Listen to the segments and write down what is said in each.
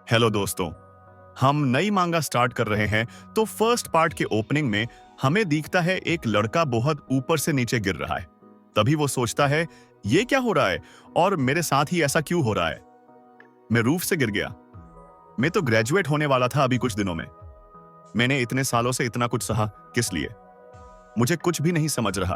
Hello दोस्तों। हम नई मांगा स्टार्ट कर रहे हैं तो फर्स्ट पार्ट के ओपनिंग में हमें दिखता है एक लड़का बहुत ऊपर से नीचे गिर रहा है। तभी वो सोचता है ये क्या हो रहा है और मेरे साथ ही ऐसा क्यों हो रहा है। मैं रूफ से गिर गया। मैं तो ग्रेजुएट होने वाला था अभी कुछ दिनों में। मैंने इतने सालों से इतना कुछ सहा किस लिए, मुझे कुछ भी नहीं समझ रहा।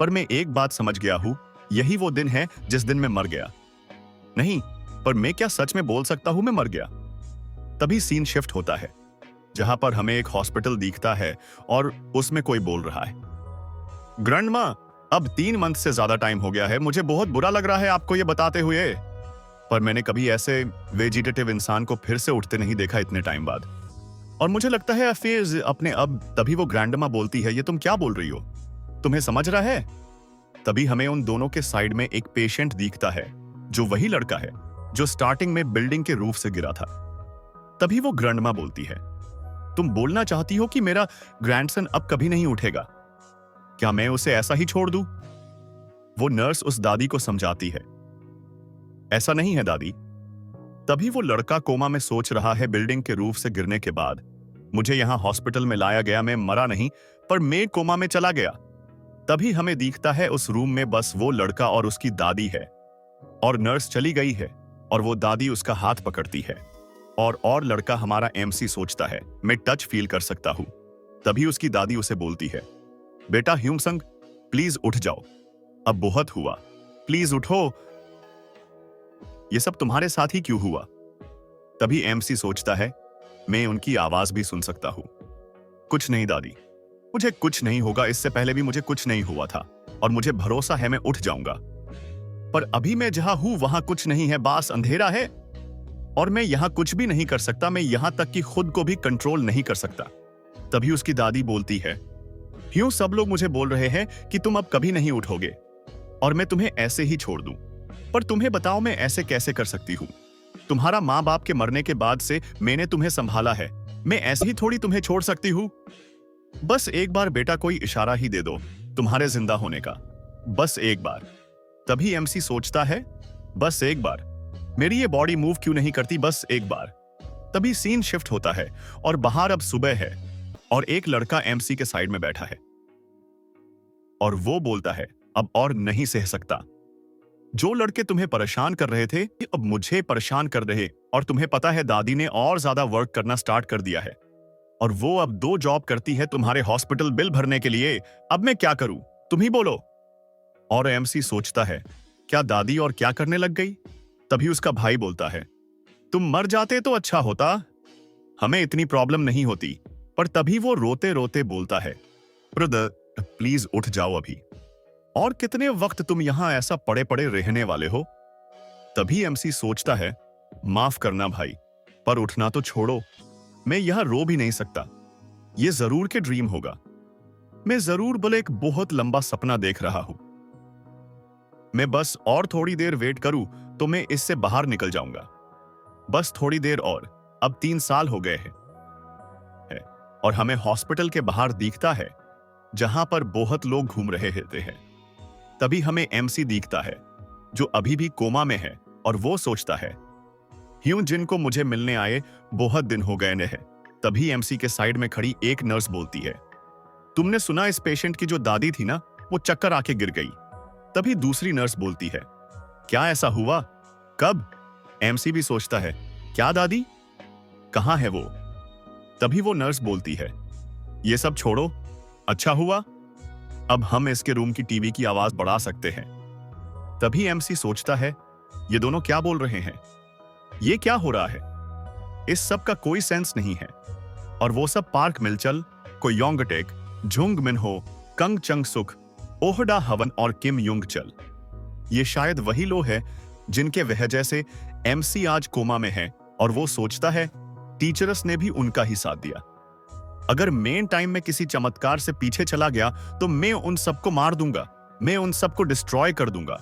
पर मैं एक बात समझ गया हूं, यही वो दिन है जिस दिन मैं मर गया। नहीं, पर मैं क्या सच में बोल सकता हूं मैं मर गया। तभी सीन शिफ्ट होता है जहां पर हमें एक हॉस्पिटल दिखता है और उसमें कोई बोल रहा है, ग्रैंडमा, अब 3 मंथ से ज्यादा टाइम हो गया है। मुझे बहुत बुरा लग रहा है आपको ये बताते हुए, पर मैंने कभी ऐसे वेजिटेटिव इंसान को फिर से उठते नहीं देखा इतने टाइम बाद। और मुझे लगता है अफेज अपने अब। तभी वो ग्रैंडमा बोलती है, ये तुम क्या बोल रही हो, तुम्हें समझ रहा है। तभी हमें उन दोनों के साइड में एक पेशेंट दिखता है जो वही लड़का है जो स्टार्टिंग में बिल्डिंग के रूफ से गिरा था। तभी वो ग्रैंडमा बोलती है, तुम बोलना चाहती हो कि मेरा ग्रैंडसन अब कभी नहीं उठेगा, क्या मैं उसे ऐसा ही छोड़ दूं। वो नर्स उस दादी को समझाती है, ऐसा नहीं है दादी। तभी वो लड़का कोमा में सोच रहा है, बिल्डिंग के रूफ से गिरने के बाद मुझे यहां हॉस्पिटल में लाया गया, मैं मरा नहीं पर मैं कोमा में चला गया। तभी हमें दिखता है उस रूम में बस वो लड़का और उसकी दादी है और नर्स चली गई है और वो दादी उसका हाथ पकड़ती है और लड़का हमारा एमसी सोचता है मैं टच फील कर सकता हूं। तभी उसकी दादी उसे बोलती है, बेटा ह्यूमसंग प्लीज उठ जाओ, अब बहुत हुआ, प्लीज उठो, ये सब तुम्हारे साथ ही क्यों हुआ। तभी एमसी सोचता है मैं उनकी आवाज भी सुन सकता हूं। कुछ नहीं दादी, मुझे कुछ नहीं होगा, इससे पहले भी मुझे कुछ नहीं हुआ था और मुझे भरोसा है मैं उठ जाऊंगा। पर अभी मैं जहां हूं वहां कुछ नहीं है, बास अंधेरा है और मैं यहां कुछ भी नहीं कर सकता, मैं यहां तक कि खुद को भी कंट्रोल नहीं कर सकता। तभी उसकी दादी बोलती है, यूं सब लोग मुझे बोल रहे हैं कि तुम अब कभी नहीं उठोगे और मैं तुम्हें ऐसे ही छोड़ दूं, पर तुम्हें बताओ मैं ऐसे कैसे कर सकती हूं। तुम्हारा माँ बाप के मरने के बाद से मैंने तुम्हें संभाला है, मैं ऐसे ही थोड़ी तुम्हें छोड़ सकती हूं। बस एक बार बेटा कोई इशारा ही दे दो तुम्हारे जिंदा होने का, बस एक बार। तभी एमसी सोचता है, बस एक बार, मेरी ये बॉडी मूव क्यों नहीं करती, बस एक बार। तभी सीन शिफ्ट होता है और बाहर अब सुबह है और एक लड़का एमसी के साइड में बैठा है और वो बोलता है, अब और नहीं सह सकता। जो लड़के तुम्हें परेशान कर रहे थे अब मुझे परेशान कर रहे, और तुम्हें पता है दादी ने और ज्यादा वर्क करना स्टार्ट कर दिया है और वो अब 2 जॉब करती है तुम्हारे हॉस्पिटल बिल भरने के लिए। अब मैं क्या करूं, तुम ही बोलो। और एमसी सोचता है, क्या दादी और क्या करने लग गई। तभी उसका भाई बोलता है, तुम मर जाते तो अच्छा होता, हमें इतनी प्रॉब्लम नहीं होती। पर तभी वो रोते रोते बोलता है, ब्रदर प्लीज उठ जाओ अभी, और कितने वक्त तुम यहां ऐसा पड़े पड़े रहने वाले हो। तभी एमसी सोचता है, माफ करना भाई, पर उठना तो छोड़ो, मैं यहां रो भी नहीं सकता, ये जरूर के ड्रीम होगा, मैं जरूर बोले एक बहुत लंबा सपना देख रहा हूं, मैं बस और थोड़ी देर वेट करूं तो मैं इससे बाहर निकल जाऊंगा, बस थोड़ी देर और। अब 3 साल हो गए हैं और हमें हॉस्पिटल के बाहर दिखता है जहां पर बहुत लोग घूम रहे होते हैं। तभी हमें एमसी दिखता है जो अभी भी कोमा में है और वो सोचता है, ह्यूं जिनको मुझे मिलने आए बहुत दिन हो गए हैं। तभी एमसी के साइड में खड़ी एक नर्स बोलती है, तुमने सुना इस पेशेंट की जो दादी थी ना, वो चक्कर आके गिर गई। तभी दूसरी नर्स बोलती है, क्या ऐसा हुआ, कब। एमसी भी सोचता है, क्या दादी, कहां है वो। तभी वो नर्स बोलती है, ये सब छोड़ो, अच्छा हुआ अब हम इसके रूम की टीवी की आवाज बढ़ा सकते हैं। तभी एमसी सोचता है, ये दोनों क्या बोल रहे हैं, ये क्या हो रहा है, इस सब का कोई सेंस नहीं है। और वो सब पार्क मिलचल, कोयोंगटेक, झुंग मिनहो, कंग चंग सुख, ओहडा हवन और किम युंग चल, ये शायद वही लोग हैं जिनके वजह से एमसी आज कोमा में है। और वो सोचता है, टीचर्स ने भी उनका ही साथ दिया, अगर मेन टाइम में किसी चमत्कार से पीछे चला गया तो मैं उन सबको मार दूंगा, मैं उन सबको डिस्ट्रॉय कर दूंगा।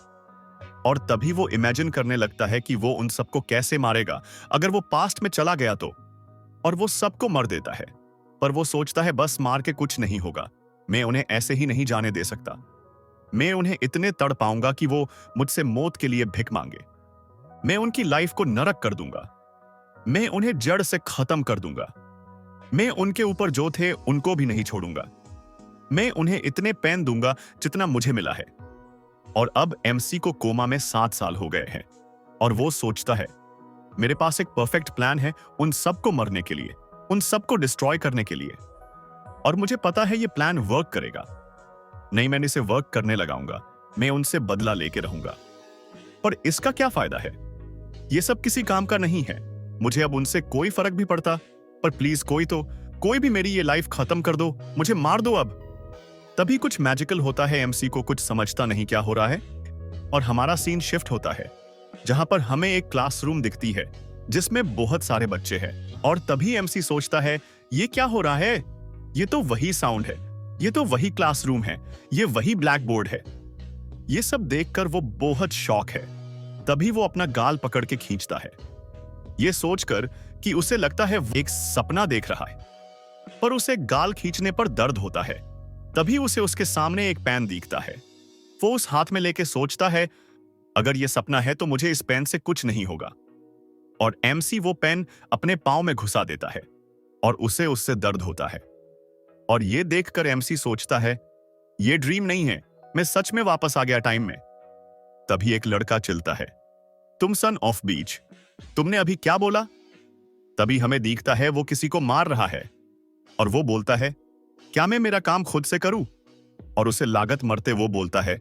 और तभी वो इमेजिन करने लगता है कि वो उन सबको कैसे मारेगा अगर वो पास्ट में चला गया तो, और वो सबको मर देता है। पर वो सोचता है, बस मार के कुछ नहीं होगा, मैं उन्हें ऐसे ही नहीं जाने दे सकता, मैं उन्हें इतने तड़ पाऊंगा कि वो मुझसे मौत के लिए भिख मांगे, मैं उनकी लाइफ को नरक कर दूंगा। मैं उन्हें जड़ से खत्म कर दूंगा। मैं उनके ऊपर जो थे उनको भी नहीं छोड़ूंगा। मैं उन्हें इतने पेन दूंगा जितना मुझे मिला है। और अब एमसी को कोमा में 7 साल हो गए हैं और वो सोचता है मेरे पास एक परफेक्ट प्लान है उन सबको मरने के लिए, उन सबको डिस्ट्रॉय करने के लिए। और मुझे पता है ये प्लान वर्क करेगा। नहीं, मैंने इसे वर्क करने लगाऊंगा। मैं उनसे बदला लेके रहूंगा। पर इसका क्या फायदा है? ये सब किसी काम का नहीं है। मुझे अब उनसे कोई फर्क भी पड़ता। पर प्लीज कोई भी मेरी ये लाइफ खत्म कर दो, मुझे मार दो अब। तभी कुछ मैजिकल होता है। एमसी को कुछ समझता नहीं क्या हो रहा है और हमारा सीन शिफ्ट होता है जहां पर हमें एक क्लासरूम दिखती है जिसमें बहुत सारे बच्चे हैं। और तभी एमसी सोचता है ये क्या हो रहा है? ये तो वही साउंड है, ये तो वही क्लासरूम है, ये वही ब्लैक बोर्ड है। ये सब देखकर वो बहुत शॉक है। तभी वो अपना गाल पकड़ के खींचता है, ये सोचकर कि उसे लगता है वो एक सपना देख रहा है। पर उसे गाल खींचने पर दर्द होता है। तभी उसे उसके सामने एक पेन दिखता है। वो उस हाथ में लेके सोचता है अगर ये सपना है तो मुझे इस पेन से कुछ नहीं होगा। और एमसी वो पेन अपने पांव में घुसा देता है और उसे उससे दर्द होता है। और ये देखकर एमसी सोचता है ये ड्रीम नहीं है, मैं सच में वापस आ गया टाइम में। तभी एक लड़का चिल्लाता है तुम सन ऑफ बीच, तुमने अभी क्या बोला? तभी हमें दिखता है वो किसी को मार रहा है और वो बोलता है क्या मैं मेरा काम खुद से करूं? और उसे लागत मरते वो बोलता है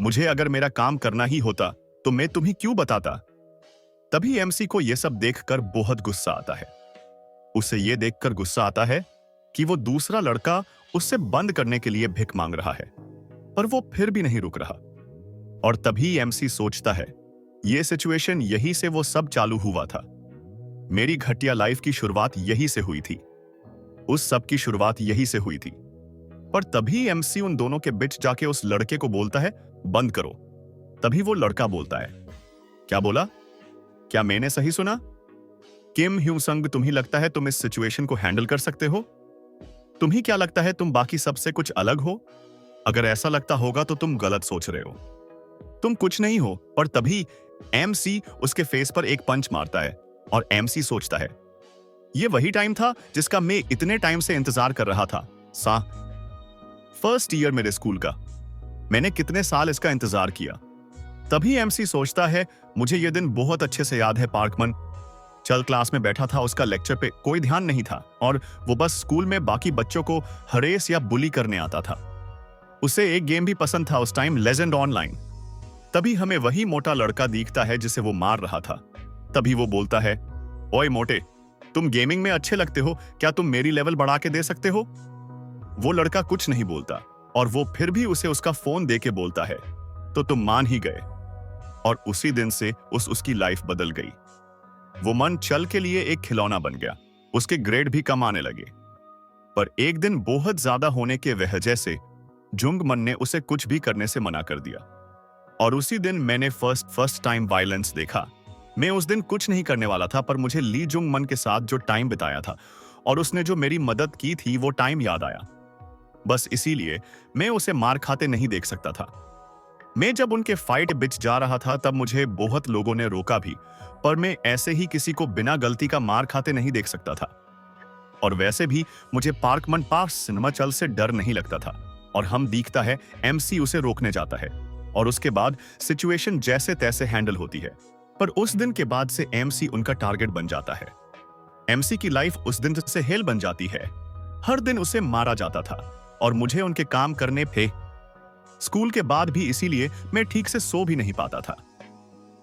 मुझे अगर मेरा काम करना ही होता तो मैं तुम्हें क्यों बताता? तभी एमसी को यह सब देखकर बहुत गुस्सा आता है। उसे यह देखकर गुस्सा आता है कि वो दूसरा लड़का उससे बंद करने के लिए भिख मांग रहा है, पर वो फिर भी नहीं रुक रहा। और तभी एमसी सोचता है यह सिचुएशन यही से वो सब चालू हुआ था। मेरी घटिया लाइफ की शुरुआत यही से हुई थी, उस सब की शुरुआत यही से हुई थी। पर तभी एमसी उन दोनों के बीच जाके उस लड़के को बोलता है बंद करो। तभी वो लड़का बोलता है क्या बोला? क्या मैंने सही सुना? किम ह्यू संग, तुम्हें लगता है तुम इस सिचुएशन को हैंडल कर सकते हो? तुम्हें क्या लगता है तुम बाकी सबसे कुछ अलग हो? अगर ऐसा लगता होगा तो तुम गलत सोच रहे हो, तुम कुछ नहीं हो। पर तभी एमसी उसके फेस पर एक पंच मारता है और एमसी सोचता है ये वही टाइम था जिसका मैं इतने टाइम से इंतजार कर रहा था। फर्स्ट ईयर मेरे स्कूल का, मैंने कितने साल इसका इंतजार किया। तभी एमसी सोचता है मुझे यह दिन बहुत अच्छे से याद है। पार्कमन चल क्लास में बैठा था, उसका लेक्चर पे कोई ध्यान नहीं था और वो बस स्कूल में बाकी बच्चों को हरेस या बुली करने आता था। उसे एक गेम भी पसंद था उस टाइम, लेजेंड ऑनलाइन। तभी हमें वही मोटा लड़का दिखता है जिसे वो मार रहा था। तभी वो बोलता है ओए मोटे, तुम गेमिंग में अच्छे लगते हो, क्या तुम मेरी लेवल बढ़ा के दे सकते हो? वो लड़का कुछ नहीं बोलता और वो फिर भी उसे उसका फोन दे के बोलता है तो तुम मान ही गए। और उसी दिन से उसकी लाइफ बदल गई। वो मन चल के लिए एक खिलौना बन गया, उसके ग्रेड भी कम आने लगे। पर एक दिन बहुत ज्यादा होने के वजह से जुंग मन ने उसे कुछ भी करने से मना कर दिया। और उसी दिन मैंने फर्स्ट टाइम वायलेंस देखा। मैं उस दिन कुछ नहीं करने वाला था, पर मुझे ली जुंग मन के साथ जो टाइम बिताया था और उसने जो मेरी मदद की थी वो टाइम याद आया। बस इसीलिए मैं उसे मार खाते नहीं देख सकता था। मैं जब उनके फाइट बिच जा रहा था तब मुझे बहुत लोगों ने रोका भी, पर मैं ऐसे ही किसी को बिना गलती का मार खाते नहीं देख सकता था। और वैसे भी मुझे पार्कमन पार्क सिनेमा चल से डर नहीं लगता था। और हम दिखता है एमसी उसे रोकने जाता है और उसके बाद सिचुएशन जैसे तैसे हैंडल होती है। पर उस दिन के बाद से एमसी उनका टारगेट बन जाता है। एमसी की लाइफ उस दिन से हेल बन जाती है। हर दिन उसे मारा जाता था और मुझे उनके काम करने थे स्कूल के बाद भी, इसीलिए मैं ठीक से सो भी नहीं पाता था।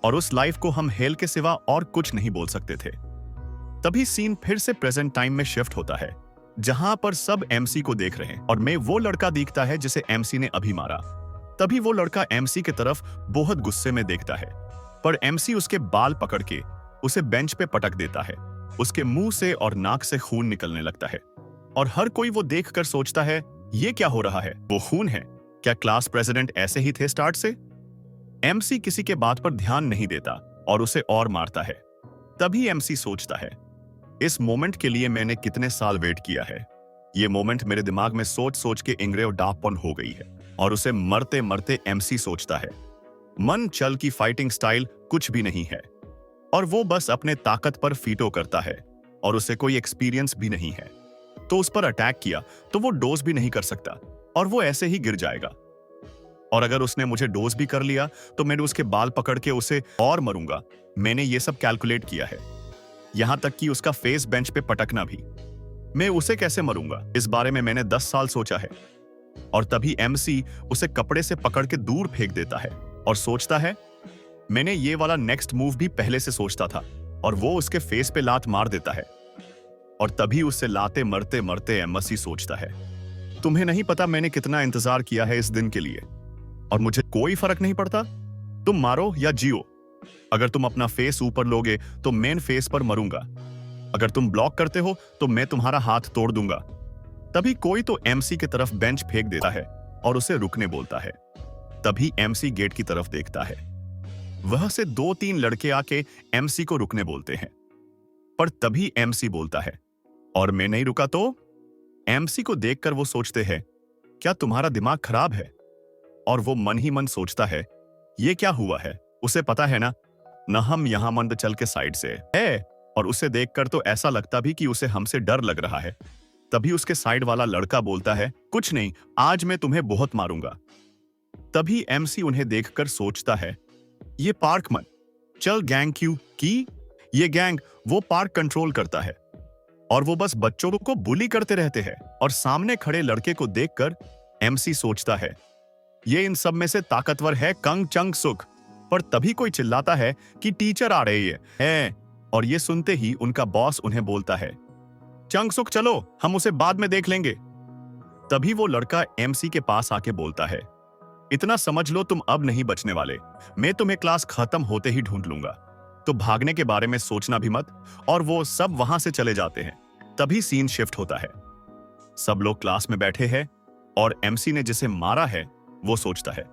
और उस लाइफ को हम हेल के सिवा और कुछ नहीं बोल सकते थे। तभी सीन फिर से प्रेजेंट टाइम में शिफ्ट होता है जहां पर सब एमसी को देख रहे हैं और मैं वो लड़का दिखता है जिसे एमसी ने अभी मारा। तभी वो लड़का एमसी की तरफ बहुत गुस्से में देखता है, पर एमसी उसके बाल पकड़ के उसे बेंच पे पटक देता है। उसके मुंह से और नाक से खून निकलने लगता है और हर कोई वो देखकर सोचता है ये क्या हो रहा है? वो खून है? क्या क्लास प्रेसिडेंट ऐसे ही थे स्टार्ट से? एमसी किसी के बात पर ध्यान नहीं देता और उसे और मारता है। तभी एमसी सोचता है इस मोमेंट के लिए मैंने कितने साल वेट किया है। ये मोमेंट मेरे दिमाग में सोच सोच के इंग्रेव डार्कपन हो गई है। और उसे मरते मरते एमसी सोचता है मन चल की फाइटिंग स्टाइल कुछ भी नहीं है। और वो बस अपने ताकत पर फीटो करता है और उसे कोई एक्सपीरियंस भी नहीं है। तो उस पर अटैक किया तो वो डोज भी नहीं कर सकता और वो ऐसे ही गिर जाएगा। और अगर उसने मुझे डोज भी कर लिया तो मैं उसके बाल पकड़ के उसे और मरूंगा। मैंने ये सब कैलकुलेट किया है, यहां तक कि उसका फेस बेंच पे पटकना भी। मैं उसे कैसे मरूंगा, इस बारे में मैंने 10 साल सोचा है। और तभी एमसी उसे कपड़े से पकड़ के दूर फेंक देता है और सोचता है मैंने ये वाला नेक्स्ट मूव भी पहले से सोचता था, और वो उसके फेस पे लात मार देता है। और तभी उससे लाते मरते मरते एमसी सोचता है तुम्हें नहीं पता मैंने कितना इंतजार किया है इस दिन के लिए, और मुझे कोई फर्क नहीं पड़ता तुम मारो या जियो। अगर तुम अपना फेस ऊपर लोगे तो मेन फेस पर मरूंगा, अगर तुम ब्लॉक करते हो तो मैं तुम्हारा हाथ तोड़ दूंगा। तभी कोई तो एमसी की तरफ बेंच फेंक देता है और उसे रुकने बोलता है। तभी एमसी गेट की तरफ देखता है, वह से 2-3 लड़के आके एमसी को रुकने बोलते हैं। पर तभी एमसी बोलता है और मैं नहीं रुका तो। एमसी को देखकर वो सोचते हैं क्या तुम्हारा दिमाग खराब है, और वो मन ही मन सोचता है ये क्या हुआ है, उसे पता है ना हम यहां मंद चल के साइड से है। और उसे देखकर तो ऐसा लगता भी कि उसे हमसे डर लग रहा है। तभी उसके साइड वाला लड़का बोलता है कुछ नहीं, आज मैं तुम्हें बहुत मारूंगा। तभी एमसी उन्हें देखकर सोचता है ये पार्क मन चल गैंग क्यों की, ये गैंग वो पार्क कंट्रोल करता है और वो बस बच्चों को बुली करते रहते हैं। और सामने खड़े लड़के को देखकर एमसी सोचता है ये इन सब में से ताकतवर है कंग चंग सुक। पर तभी कोई चिल्लाता है कि टीचर आ रही है। और ये सुनते ही उनका बॉस उन्हें बोलता है चंग सुक चलो, हम उसे बाद में देख लेंगे। तभी वो लड़का एमसी के पास आके बोलता है इतना समझ लो तुम अब नहीं बचने वाले, मैं तुम्हें क्लास खत्म होते ही ढूंढ लूंगा, तो भागने के बारे में सोचना भी मत। और वो सब वहां से चले जाते हैं। तभी सीन शिफ्ट होता है, सब लोग क्लास में बैठे हैं और एमसी ने जिसे मारा है वो सोचता है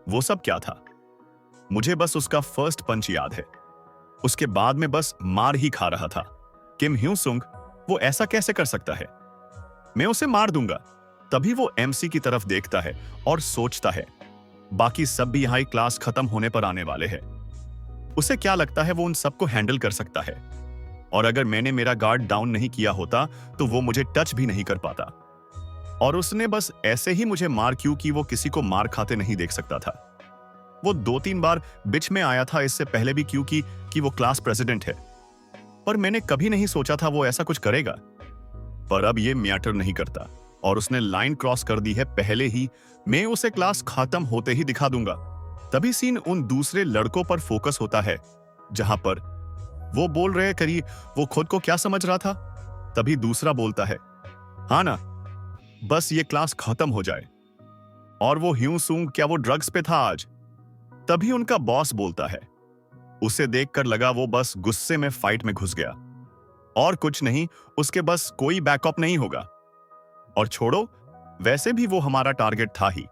वो सब क्या था, मुझे बस उसका फर्स्ट पंच याद है, उसके बाद में बस मार ही खा रहा था। किम ह्यू सुंग वो ऐसा कैसे कर सकता है, मैं उसे मार दूंगा। तभी वो एमसी की तरफ देखता है और सोचता है बाकी सब भी यहां क्लास खत्म होने पर आने वाले हैं, उसे क्या लगता है वो उन सबको हैंडल कर सकता है, और अगर मैंने मेरा गार्ड डाउन नहीं किया होता तो वो मुझे टच भी नहीं कर पाता। और उसने बस ऐसे ही मुझे मार क्यों कि वो किसी को मार खाते नहीं देख सकता था। वो 2-3 बार बिच में आया था इससे पहले भी क्योंकि कि वो क्लास प्रेसिडेंट है, पर मैंने कभी नहीं सोचा था वो ऐसा कुछ करेगा। पर अब ये मैटर नहीं करता और उसने लाइन क्रॉस कर दी है पहले ही, मैं उसे क्लास खत्म होते ही दिखा दूंगा। तभी सीन उन दूसरे लड़कों पर फोकस होता है जहां पर वो बोल रहे करी वो खुद को क्या समझ रहा था। तभी दूसरा बोलता है हाँ ना, बस ये क्लास खत्म हो जाए। और वो ह्यू सुंग क्या वो ड्रग्स पे था आज। तभी उनका बॉस बोलता है, उसे देखकर लगा वो बस गुस्से में फाइट में घुस गया और कुछ नहीं, उसके बस कोई बैकअप नहीं होगा। और छोड़ो, वैसे भी वो हमारा टारगेट था ही,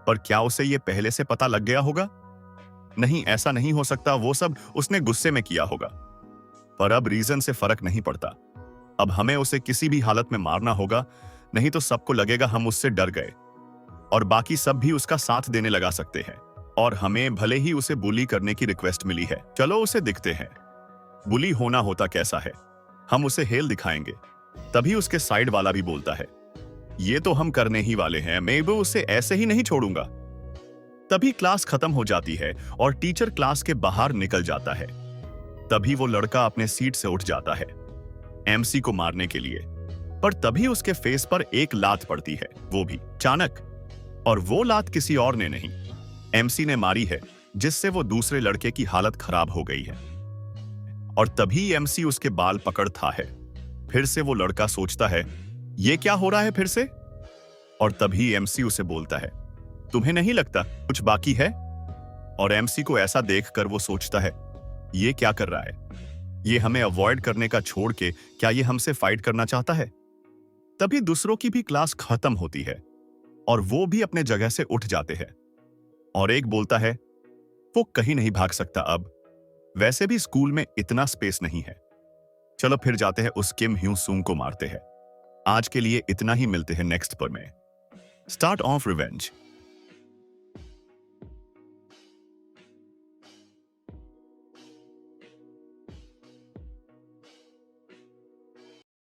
पर क्या उसे ये पहले से पता लग गया होगा? नहीं, ऐसा नहीं हो सकता, वो सब उसने गुस्से में किया होगा। पर अब रीजन से फर्क नहीं पड़ता, अब हमें उसे किसी भी हालत में मारना होगा, नहीं तो सबको लगेगा हम उससे डर गए और बाकी सब भी उसका साथ देने लगा सकते हैं। और हमें भले ही उसे बुली करने की रिक्वेस्ट मिली है, चलो उसे दिखते हैं बुली होना होता कैसा है, हम उसे हेल दिखाएंगे। तभी उसके साइड वाला भी बोलता है ये तो हम करने ही वाले हैं, मैं भी उसे ऐसे ही नहीं छोड़ूंगा। तभी क्लास खत्म हो जाती है और टीचर क्लास के बाहर निकल जाता है। तभी वो लड़का अपने सीट से उठ जाता है एमसी को मारने के लिए, पर तभी उसके फेस पर एक लात पड़ती है, वो भी अचानक। और वो लात किसी और ने नहीं, एमसी ने मारी है, जिससे वो दूसरे लड़के की हालत खराब हो गई है। और तभी एमसी उसके बाल पकड़ता है। फिर से वो लड़का सोचता है ये क्या हो रहा है फिर से। और तभी एमसी उसे बोलता है तुम्हें नहीं लगता कुछ बाकी है। और एमसी को ऐसा देखकर वो सोचता है ये क्या कर रहा है, ये हमें अवॉइड करने का छोड़ के क्या ये हमसे फाइट करना चाहता है। तभी दूसरों की भी क्लास खत्म होती है और वो भी अपने जगह से उठ जाते हैं और एक बोलता है वो कहीं नहीं भाग सकता अब, वैसे भी स्कूल में इतना स्पेस नहीं है, चलो फिर जाते हैं उस किम ह्यू सुंग को मारते हैं। आज के लिए इतना ही, मिलते हैं नेक्स्ट पर में स्टार्ट ऑफ रिवेंज।